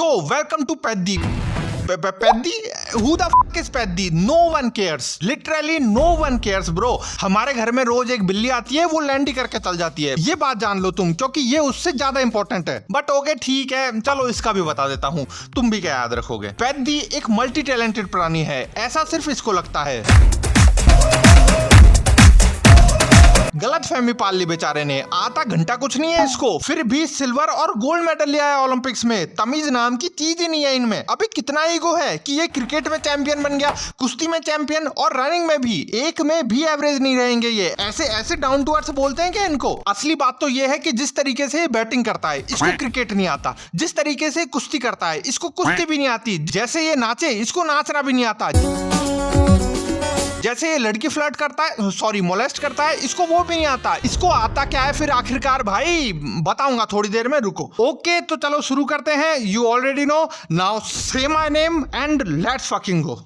Yo, welcome to Peddi. Peddi? Who the fuck is Peddi? No one cares. Literally no one cares, bro. हमारे घर में रोज एक बिल्ली आती है, वो लैंडी करके चल जाती है। ये बात जान लो तुम, क्योंकि ये उससे ज्यादा इंपॉर्टेंट है। बट ओके ठीक है, चलो इसका भी बता देता हूँ, तुम भी क्या याद रखोगे। पेद्दी एक मल्टी टैलेंटेड प्राणी है, ऐसा सिर्फ इसको लगता है। गलत फहमी पाल ली बेचारे ने, आता घंटा कुछ नहीं है इसको, फिर भी सिल्वर और गोल्ड मेडल लिया है ओलंपिक्स में। तमीज नाम की चीज ही नहीं है इनमें। अभी कितना ईगो है कि ये क्रिकेट में चैंपियन बन गया, कुश्ती में चैंपियन और रनिंग में भी, एक में भी एवरेज नहीं रहेंगे ये। ऐसे ऐसे डाउन टू अर्थ बोलते हैं क्या इनको? असली बात तो ये है कि जिस तरीके से बैटिंग करता है इसको क्रिकेट नहीं आता, जिस तरीके से कुश्ती करता है इसको कुश्ती भी नहीं आती, जैसे ये नाचे इसको नाचना भी नहीं आता, जैसे ये लड़की फ्लर्ट करता है, सॉरी मोलेस्ट करता है, इसको वो भी नहीं आता। इसको आता क्या है फिर आखिरकार? भाई बताऊंगा थोड़ी देर में, रुको। ओके तो चलो शुरू करते हैं। यू ऑलरेडी नो, नाउ से my name and let's fucking go.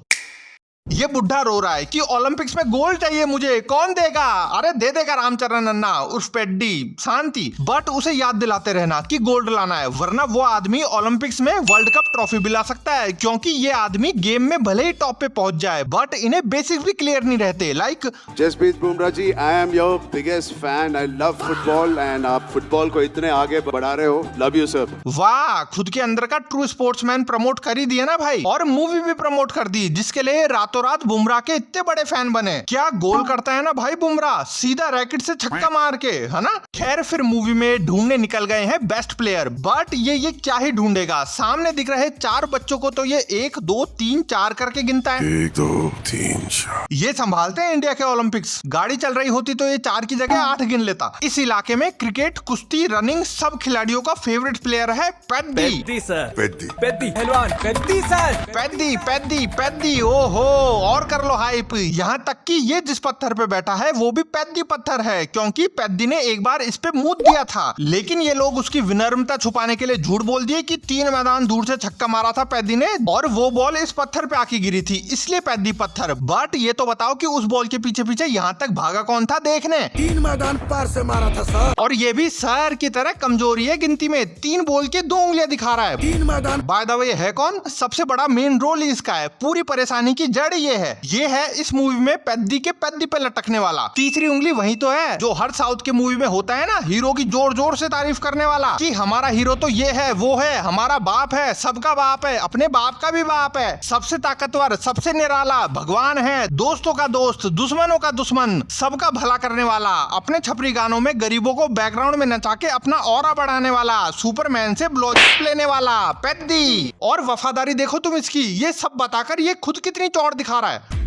ये बुढ़ा रो रहा है कि ओलंपिक्स में गोल्ड चाहिए मुझे, कौन देगा? अरे दे देगा रामचरण अन्ना उर्फ पेड्डी, शांति। बट उसे याद दिलाते रहना कि गोल्ड लाना है, वरना वो आदमी ओलंपिक्स में वर्ल्ड कप ट्रॉफी भी ला सकता है, क्योंकि ये आदमी गेम में भले ही टॉप पे पहुंच जाए बट इन्हें बेसिक्स भी क्लियर नहीं रहते। Like Jasprit Bumrah ji, I am your biggest fan, I love football and आप फुटबॉल को इतने आगे बढ़ा रहे हो, लव यू सर। वाह, खुद के अंदर का ट्रू स्पोर्ट्समैन प्रमोट कर ही दिया ना भाई, और मूवी भी प्रमोट कर दी, जिसके लिए रातों रात बुमराह के इतने बड़े फैन बने। क्या गोल करता है ना भाई बुमराह, सीधा रैकेट से छक्का मार के, है ना। खैर फिर मूवी में ढूंढने निकल गए हैं बेस्ट प्लेयर, बट ये क्या ही ढूंढेगा? सामने दिख रहे 4 बच्चों को तो ये 1 2 3 4 करके गिनता है। 1 2 3 4 ये संभालते हैं इंडिया के ओलंपिक्स। गाड़ी चल रही होती तो ये 4 की जगह 8 गिन लेता। इस इलाके में क्रिकेट, कुश्ती, रनिंग सब खिलाड़ियों का फेवरेट प्लेयर है पेद्दी सर। पेद्दी पहलवान पेद्दी सर। पेद्दी ओहो, और कर लो हाइप। यहाँ तक कि ये जिस पत्थर पे बैठा है वो भी पेद्दी पत्थर है, क्योंकि पेद्दी ने एक बार इस पे मूत दिया था, लेकिन ये लोग उसकी विनम्रता छुपाने के लिए झूठ बोल दिए कि 3 मैदान दूर से छक्का मारा था पेद्दी ने और वो बॉल इस पत्थर पे आके गिरी थी, इसलिए पेद्दी पत्थर। बट ये तो बताओ कि उस बॉल के पीछे पीछे यहाँ तक भागा कौन था देखने? 3 मैदान पार से मारा था सर। और ये भी सर की तरह कमजोरी है गिनती में, 3 बोल के 2 उंगलियां दिखा रहा है। 3 मैदान। बाय द वे है कौन? सबसे बड़ा मेन रोल इसका है, पूरी परेशानी की जड़ ये है इस मूवी में पेद्दी के पेद्दी पे लटकने वाला। तीसरी उंगली वही तो है जो हर साउथ के मूवी में होता है ना, हीरो की जोर जोर से तारीफ करने वाला कि हमारा हीरो तो ये है, वो है, हमारा बाप है, सबका बाप है, अपने बाप का भी बाप है, सबसे ताकतवर, सबसे निराला, भगवान है, दोस्तों का दोस्त, दुश्मनों का दुश्मन, सबका भला करने वाला, अपने छपरी गानों में गरीबों को बैकग्राउंड में नचा के अपना ऑरा बढ़ाने वाला, सुपरमैन से ब्लोजअप लेने वाला पेद्दी। और वफादारी देखो तुम इसकी, ये सब बताकर ये खुद कितनी चौड़ दिखा रहा है।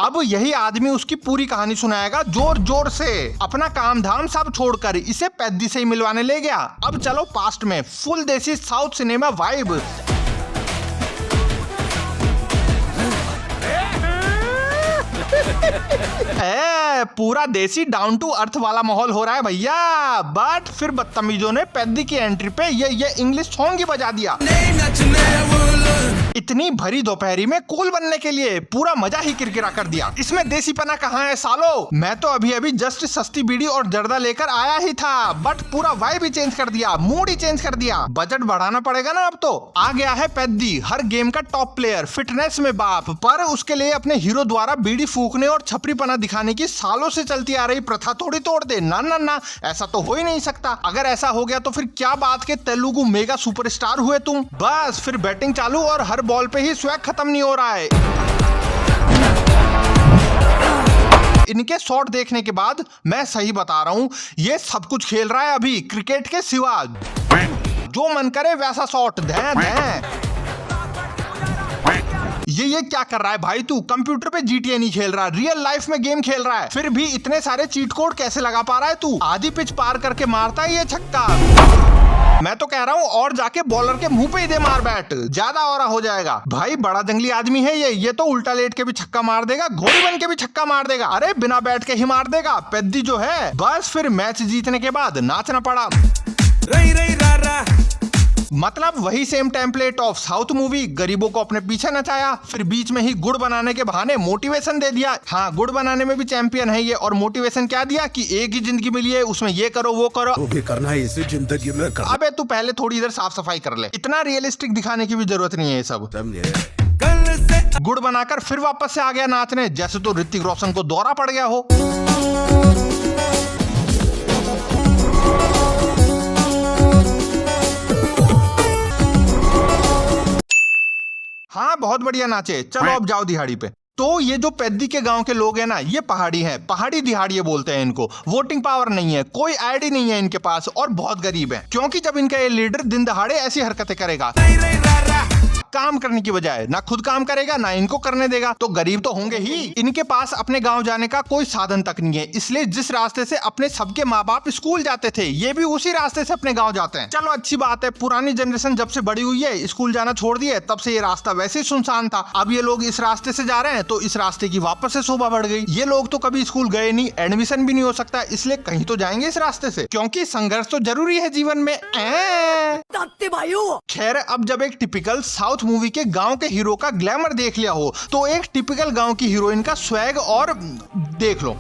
अब यही आदमी उसकी पूरी कहानी सुनाएगा जोर जोर से, अपना काम धाम सब छोड़कर इसे पेद्दी से ही मिलवाने ले गया। अब चलो पास्ट में, फुल देसी साउथ सिनेमा वाइब। पूरा देसी डाउन टू अर्थ वाला माहौल हो रहा है भैया। बट फिर बदतमीजों ने पेद्दी की एंट्री पे ये इंग्लिश सॉन्ग ही बजा दिया। इतनी भरी दोपहरी में कूल बनने के लिए पूरा मजा ही किरकिरा कर दिया। इसमें देसी पना कहाँ है सालो? मैं तो अभी जस्ट सस्ती बीड़ी और जर्दा लेकर आया ही था, बट पूरा वाइब ही चेंज कर दिया, मूड ही चेंज कर दिया। बजट बढ़ाना पड़ेगा ना अब तो। आ गया है पेद्दी, हर गेम का टॉप प्लेयर, फिटनेस में बाप, पर उसके लिए अपने हीरो द्वारा बीड़ी फूकने और छपरी पना दिखाने की सालों से चलती आ रही प्रथा थोड़ी तोड़ दे। ना, ऐसा तो हो ही नहीं सकता। अगर ऐसा हो गया तो फिर क्या बात के तेलुगु मेगा सुपरस्टार हुए तुम। बस फिर बैटिंग चालू और हर बॉल पे ही स्वैग खत्म नहीं हो रहा है। इनके शॉट देखने के बाद मैं सही बता रहा हूं, ये सब कुछ खेल रहा है अभी क्रिकेट के सिवा। जो मन करे वैसा शॉट दें। ये क्या कर रहा है भाई तू? कंप्यूटर पे GTA नहीं खेल रहा, रियल लाइफ में गेम खेल रहा है, फिर भी इतने सारे चीट कोड कैसे लगा पा रहा है तू? आधी पिच पार करके मारता है ये छक्का। मैं तो कह रहा हूँ और जाके बॉलर के मुंह पे ही दे मार बैट, ज्यादा औरा हो जाएगा। भाई बड़ा जंगली आदमी है ये तो उल्टा लेट के भी छक्का मार देगा, घोड़ी बन के भी छक्का मार देगा, अरे बिना बैट के ही मार देगा पेद्दी जो है। बस फिर मैच जीतने के बाद नाचना पड़ा। मतलब वही same template of south movie, गरीबों को अपने पीछे नचाया, फिर बीच में ही गुड़ बनाने के बहाने मोटिवेशन दे दिया। हाँ, गुड़ बनाने में भी चैंपियन है ये। और मोटिवेशन क्या दिया कि एक ही जिंदगी मिली है, उसमें ये करो वो करो। वो भी करना है इसी जिंदगी में कर। अबे तू पहले थोड़ी इधर साफ सफाई कर ले, इतना रियलिस्टिक दिखाने की भी जरूरत नहीं है ये सब। समझे? गुड़ बनाकर फिर वापस से आ गया नाचने, जैसे तो ऋतिक रोशन को दौरा पड़ गया हो। हाँ, बहुत बढ़िया नाचे। चलो अब जाओ दिहाड़ी पे। तो ये जो पेद्दी के गांव के लोग हैं ना, ये पहाड़ी हैं, पहाड़ी दिहाड़िये बोलते हैं इनको। वोटिंग पावर नहीं है, कोई आईडी नहीं है इनके पास, और बहुत गरीब है, क्योंकि जब इनका ये लीडर दिन दहाड़े ऐसी हरकतें करेगा, काम करने की बजाय ना खुद काम करेगा ना इनको करने देगा, तो गरीब तो होंगे ही। इनके पास अपने गांव जाने का कोई साधन तक नहीं है, इसलिए जिस रास्ते से अपने सबके माँ बाप स्कूल जाते थे, ये भी उसी रास्ते से अपने गांव जाते हैं। चलो अच्छी बात है, पुरानी जनरेशन जब से बड़ी हुई है, स्कूल जाना छोड़ दिए, तब से ये रास्ता वैसे ही सुनसान था। अब ये लोग इस रास्ते से जा रहे हैं तो इस रास्ते की वापस से शोभा बढ़ गई। ये लोग तो कभी स्कूल गए नहीं, एडमिशन भी नहीं हो सकता, इसलिए कहीं तो जाएंगे इस रास्ते से, क्योंकि संघर्ष तो जरूरी है जीवन में। खैर, अब जब एक टिपिकल साउथ मूवी के गांव के हीरो का ग्लैमर देख लिया हो, तो एक टिपिकल गांव की हीरोइन का स्वैग और देख लो,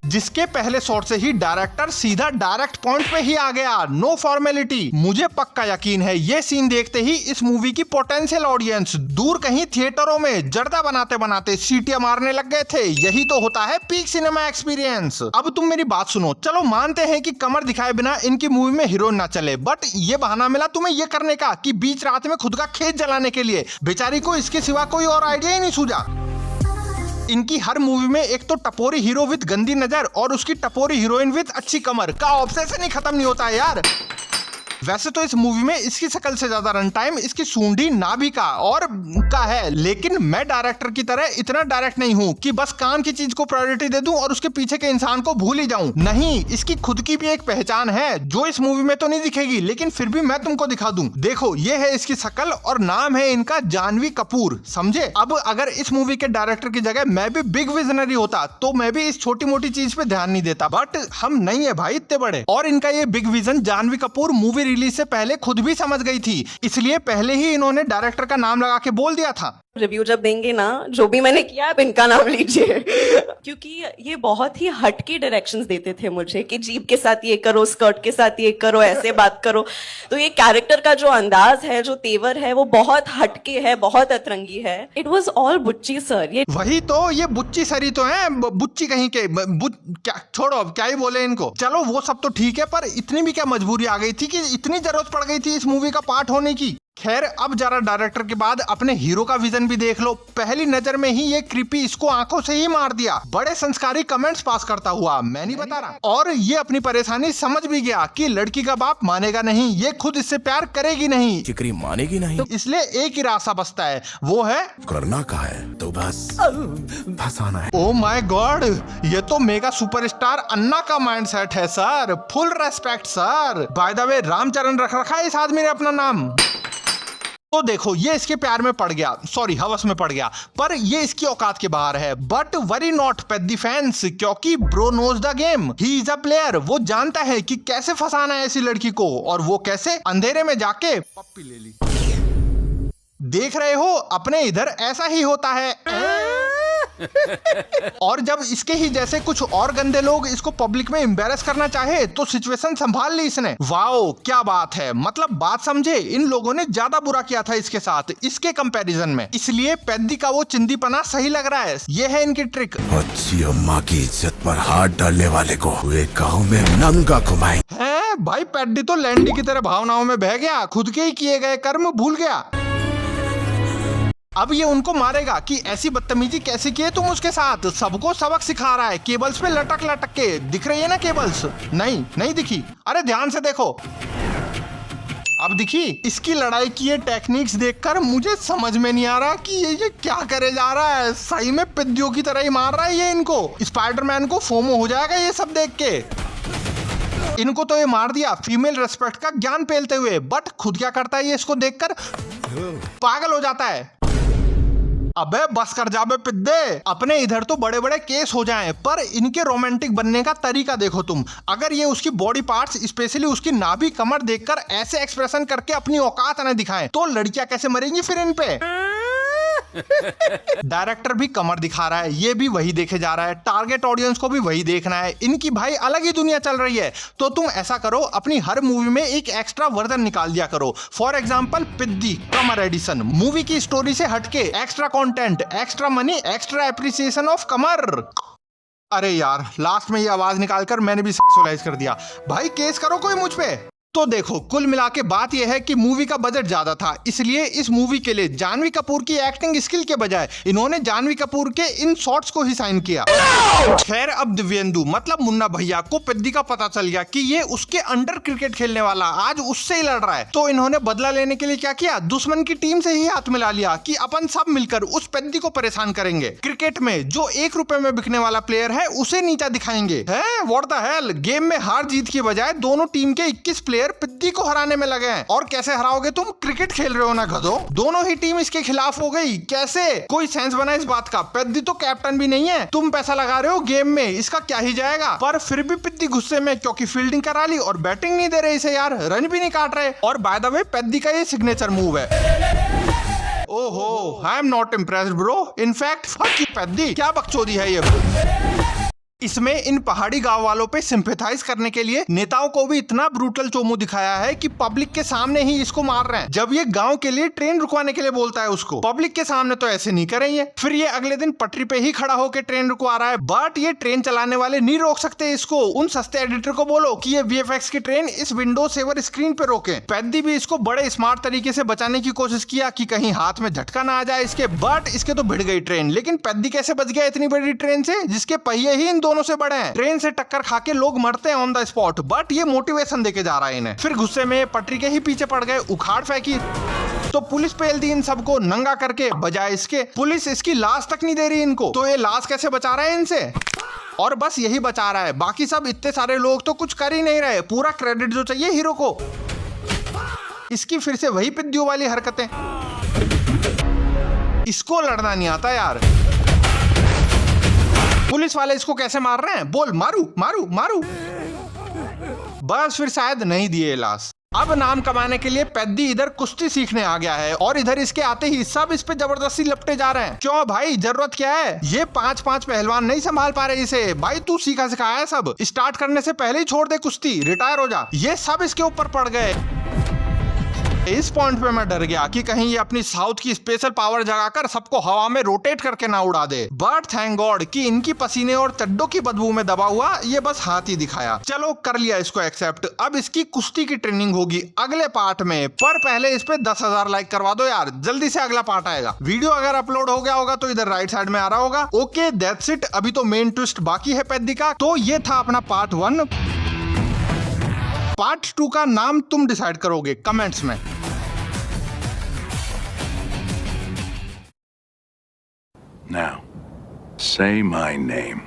जिसके पहले शॉट से ही डायरेक्टर सीधा डायरेक्ट पॉइंट पे ही आ गया, नो फॉर्मेलिटी। मुझे पक्का यकीन है ये सीन देखते ही इस मूवी की पोटेंशियल ऑडियंस दूर कहीं थिएटरों में जर्दा बनाते बनाते सीटियां मारने लग गए थे। यही तो होता है पीक सिनेमा एक्सपीरियंस। अब तुम मेरी बात सुनो, चलो मानते हैं कि कमर दिखाए बिना इनकी मूवी में हीरोइन ना चले, बट ये बहाना मिला तुम्हें ये करने का कि बीच रात में खुद का खेत जलाने के लिए। बेचारी को इसके सिवा कोई और आइडिया ही नहीं सूझा। इनकी हर मूवी में एक तो टपोरी हीरो विद गंदी नजर और उसकी टपोरी हीरोइन विद अच्छी कमर का ऑब्सेशन ही खत्म नहीं होता है यार। वैसे तो इस मूवी में इसकी शक्ल से ज्यादा रन टाइम इसकी सूंडी नाभि का और का है, लेकिन मैं डायरेक्टर की तरह इतना डायरेक्ट नहीं हूँ कि बस काम की चीज को प्रायोरिटी दे दूं और उसके पीछे के इंसान को भूल ही जाऊं। नहीं, इसकी खुद की भी एक पहचान है जो इस मूवी में तो नहीं दिखेगी, लेकिन फिर भी मैं तुमको दिखा दूं। देखो, ये है इसकी शक्ल और नाम है इनका जानवी कपूर, समझे। अब अगर इस मूवी के डायरेक्टर की जगह मैं भी बिग विजनरी होता तो मैं भी इस छोटी मोटी चीज पे ध्यान नहीं देता, बट हम नहीं है भाई इतने बड़े। और इनका ये big vision Janhvi Kapoor movie release से पहले खुद भी समझ गई थी, इसलिए पहले ही इन्होंने डायरेक्टर का नाम लगा के बोल दिया था। रिव्यू जब देंगे ना, जो भी मैंने किया आप इनका नाम लीजिए क्योंकि ये बहुत ही हटके डायरेक्शंस देते थे मुझे कि जीप के साथ ये करो, स्कर्ट के साथ ये करो, ऐसे बात करो। तो ये कैरेक्टर का जो अंदाज है, जो तेवर है, वो बहुत हटके है, बहुत अतरंगी है। इट वाज ऑल बुच्ची सर। ये वही तो, ये बुच्ची सरी तो है, बुच्ची कहीं के क्या, छोड़ो अब क्या ही बोले इनको। चलो वो सब तो ठीक है, पर इतनी भी क्या मजबूरी आ गई थी कि इतनी जरूरत पड़ गई थी इस मूवी का पार्ट होने की। खैर, अब जरा डायरेक्टर के बाद अपने हीरो का विजन भी देख लो। पहली नजर में ही ये क्रीपी इसको आंखों से ही मार दिया, बड़े संस्कारी कमेंट्स पास करता हुआ, मैं नहीं बता रहा। और ये अपनी परेशानी समझ भी गया कि लड़की का बाप मानेगा नहीं, ये खुद इससे प्यार करेगी नहीं, चिकरी मानेगी नहीं, तो इसलिए एक ही रास्ता बचता है, वो है करना का है तो बस फंसाना है। ओ माय गॉड, ये तो मेगा सुपरस्टार अन्ना का माइंडसेट है sir. Full respect sir. By the way, Ram Charan रख रखा है इस आदमी ने अपना नाम। तो देखो, ये इसके प्यार में पड़ गया, सॉरी हवस में पड़ गया, पर ये इसकी औकात के बाहर है। But worry not Peddi fans, क्योंकि bro knows the game, he is a player. वो जानता है कि कैसे फंसाना है ऐसी लड़की को, और वो कैसे, अंधेरे में जाके पप्पी ले ली। देख रहे हो, अपने इधर ऐसा ही होता है। और जब इसके ही जैसे कुछ और गंदे लोग इसको पब्लिक में एम्बैरस करना चाहे तो सिचुएशन संभाल ली इसने। वाओ, क्या बात है, मतलब बात समझे, इन लोगों ने ज्यादा बुरा किया था इसके साथ, इसके कंपैरिजन में, इसलिए पेद्दी का वो चिंदीपना सही लग रहा है। ये है इनकी ट्रिक। अच्छी अम्मा की इज्जत पर हाथ डालने वाले को हुए गाँव में नंगा घुमाए। है भाई, पेद्दी तो लैंडी की तरह भावनाओं में बह गया, खुद के ही किए गए कर्म भूल गया। अब ये उनको मारेगा कि ऐसी बदतमीजी कैसे किए तुम उसके साथ। सबको सबक सिखा रहा है, केबल्स पे लटक लटक के। दिख रही है ना केबल्स? नहीं दिखी, अरे ध्यान से देखो, अब दिखी। इसकी लड़ाई की ये टेक्निक्स देखकर मुझे समझ में नहीं आ रहा कि ये क्या करे जा रहा है। सही में पिद्दियों की तरह ही मार रहा है ये इनको। स्पाइडरमैन को फोमो हो जाएगा ये सब देख के। इनको तो ये मार दिया फीमेल रेस्पेक्ट का ज्ञान पेलते हुए, बट खुद क्या करता है ये इसको देखकर? पागल हो जाता है। अबे बस कर जा बे पिद्दे, अपने इधर तो बड़े बड़े केस हो जाएं, पर इनके रोमांटिक बनने का तरीका देखो तुम। अगर ये उसकी बॉडी पार्ट्स स्पेशली उसकी नाभि कमर देखकर ऐसे एक्सप्रेशन करके अपनी औकात न दिखाएं तो लड़कियां कैसे मरेंगी फिर इन पे। डायरेक्टर भी कमर दिखा रहा है, ये भी वही देखे जा रहा है, टारगेट ऑडियंस को भी वही देखना है, इनकी भाई अलग ही दुनिया चल रही है। तो तुम ऐसा करो, अपनी हर मूवी में एक एक्स्ट्रा वर्जन निकाल दिया करो। फॉर एग्जांपल पिद्दी कमर एडिशन, मूवी की स्टोरी से हटके extra content, extra money, extra appreciation of कमर। अरे यार, लास्ट में ये आवाज निकालकर मैंने भी सेक्सुअलाइज कर दिया। भाई केस करो कोई मुझ पे। तो देखो, कुल मिला के बात यह है कि मूवी का बजट ज्यादा था, इसलिए इस मूवी के लिए जानवी कपूर की एक्टिंग स्किल के बजाय इन्होंने जानवी कपूर के इन शॉट्स को ही साइन किया। खैर, अब दिव्येंदु मतलब मुन्ना भैया को पेद्दी का पता चल गया कि ये उसके अंडर क्रिकेट खेलने वाला, आज उससे ही लड़ रहा है। तो इन्होंने बदला लेने के लिए क्या किया, दुश्मन की टीम से ही हाथ मिला लिया कि अपन सब मिलकर उस पेद्दी को परेशान करेंगे। क्रिकेट में जो 1 रुपए में बिकने वाला प्लेयर है उसे नीचा दिखाएंगे। व्हाट द हेल, गेम में हार जीत की बजाय दोनों टीम के 21 प्लेयर पिद्दी को हराने में लगे हैं। और कैसे हराओगे तुम, क्रिकेट खेल रहे हो ना गधो। दोनों ही टीम इसके खिलाफ हो गई, कैसे? कोई सेंस बना इस बात का? पिद्दी तो कैप्टन भी नहीं है, तुम पैसा लगा रहे हो गेम में, इसका क्या ही जाएगा। पर फिर भी पिद्दी गुस्से में, क्योंकि फील्डिंग करा ली और बैटिंग नहीं दे रहे इसे यार, रन भी नहीं काट रहे। और बाय द वे पिद्दी का ये सिग्नेचर मूव है। ओहो, I am not impressed bro, in fact fuck you Piddi, क्या बकचोदी है ये। इसमें इन पहाड़ी गांव वालों पे सिंपैथाइज करने के लिए नेताओं को भी इतना ब्रूटल चोमू दिखाया है कि पब्लिक के सामने ही इसको मार रहे हैं। जब ये गांव के लिए ट्रेन रुकवाने के लिए बोलता है उसको, पब्लिक के सामने तो ऐसे नहीं करेंगे। फिर ये अगले दिन पटरी पे ही खड़ा होकर ट्रेन रुकवा रहा है, बट ये ट्रेन चलाने वाले नहीं रोक सकते इसको। उन सस्ते एडिटर को बोलो कि ये VFX की ट्रेन इस विंडो सेवर स्क्रीन पे रोके। पेद्दी भी इसको बड़े स्मार्ट तरीके से बचाने की कोशिश किया कि कहीं हाथ में झटका ना आ जाए इसके, बट इसके तो भिड़ गई ट्रेन। लेकिन पेद्दी कैसे बच गया इतनी बड़ी ट्रेन से जिसके पहिए ही इन दोनों से बड़े हैं। ट्रेन से टक्कर खा के लोग मरते हैं ऑन द स्पॉट, बट ये मोटिवेशन देके जा रहा है इन्हें। फिर गुस्से में पटरी के ही पीछे पड़ गए, उखाड़ फेंकी तो पुलिस पेल दी इन सबको नंगा करके। बजाय इसके पुलिस इसकी लाश तक नहीं दे रही इनको, तो ये लाश कैसे बचा रहा है इनसे? और बस यही बचा रहा है, बाकी सब इतने सारे लोग तो कुछ कर ही नहीं रहे। पूरा क्रेडिट जो चाहिए हीरो को। इसकी फिर से वही पिद्दियों वाली हरकतें, इसको लड़ना नहीं आता यार। पुलिस वाले इसको कैसे मार रहे हैं, बोल मारू मारू मारू। बस फिर शायद नहीं दिए लाश। अब नाम कमाने के लिए पेद्दी इधर कुश्ती सीखने आ गया है और इधर इसके आते ही सब इस पे जबरदस्ती लपटे जा रहे हैं। क्यों भाई, जरूरत क्या है? ये 5-5 पहलवान नहीं संभाल पा रहे इसे। भाई तू सीखा सिखाया है सब, स्टार्ट करने से पहले ही छोड़ दे कुश्ती, रिटायर हो जा। ये सब इसके ऊपर पड़ गए। इस पॉइंट पे मैं डर गया कि कहीं ये अपनी साउथ की स्पेशल पावर जगाकर सबको हवा में रोटेट करके ना उड़ा दे। बट थैंक गॉड कि इनकी पसीने और चड्डों की बदबू में दबा हुआ ये बस हाथ ही दिखाया। चलो कर लिया इसको एक्सेप्ट। अब इसकी कुश्ती की ट्रेनिंग होगी अगले पार्ट में, पर पहले इस पे 10,000 लाइक करवा दो यार, जल्दी से अगला पार्ट आएगा। वीडियो अगर अपलोड हो गया होगा तो इधर राइट साइड में आ रहा होगा। ओके दैट्स इट, अभी तो मेन ट्विस्ट बाकी है पेद्दी का। तो ये था अपना पार्ट 1। पार्ट 2 का नाम तुम डिसाइड करोगे कमेंट्स में। Now, say my name.